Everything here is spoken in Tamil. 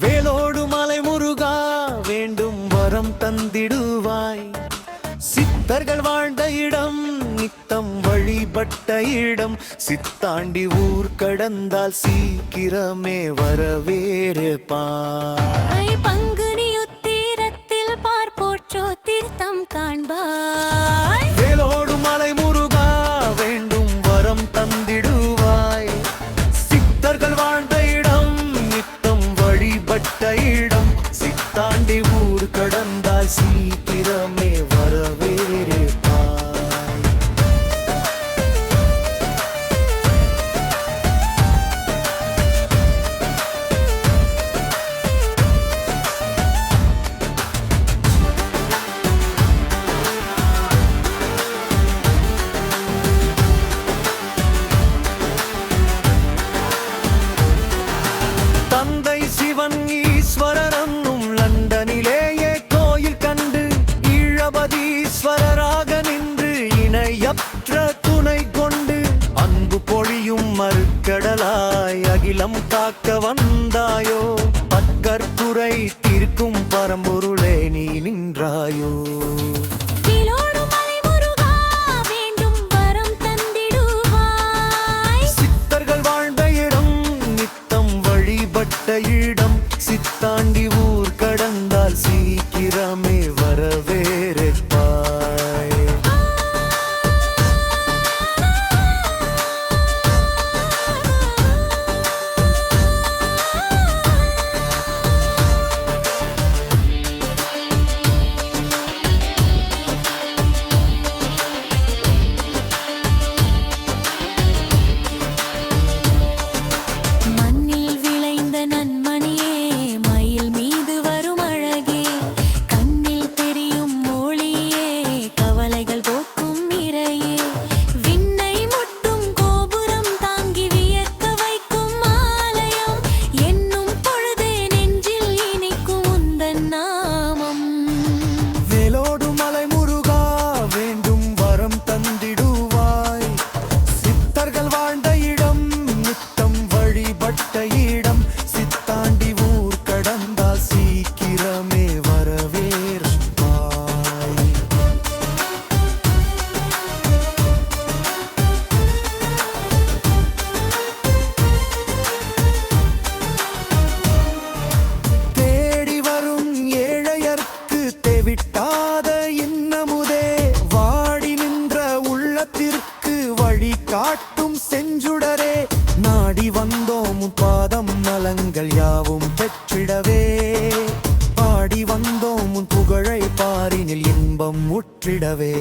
வேலோடு மலை முருகா வேண்டும் வரம் தந்திடுவாய். சித்தர்கள் வாழ்ந்த இடம், நித்தம் வழிபட்ட இடம், சித்தாண்டி ஊர் கடந்தால் சீக்கிரமே வரவேறுப்பாய். பங்குனி உத்திரத்தில் பார்ப்போற்றோ தீர்த்தம் காண்பாய். வேலோடு மலை முருகா வேண்டும் வரம் தந்திடுவாய். சித்தர்கள் வாழ்ந்த இடம், நித்தம் வழிபட்ட இடம், சித்தாண்டி ஊர் கடந்தால் சீக்கிரமே வரவேறுப்பாய். தந்தை சிவன் ஈஸ்வரனும் லண்டனிலேயே கோயில் கண்டு ஈழபதீஸ்வரராக நின்று இணையற்ற துணை கொண்டு அன்பு பொழியும் மறுக்கடலாய் அகிலம் காக்க வந்தாயோ. பற்கற்புரை தீர்க்கும் பரம்பொருளே நீ நின்றாயோ. இடம் சித்தாண்டி ஊர் கடந்தால் சீக்கிரமே வரவேறுப்பாய். விட்டாத இன்னமுதே வாடி நின்ற உள்ளத்திற்கு வழி காட்டும் செஞ்சுடரே. நாடி வந்தோம் பாதம் நலங்கள் யாவும் பெற்றிடவே, பாடி வந்தோம் புகழை பாரினில் இன்பம் முற்றிடவே.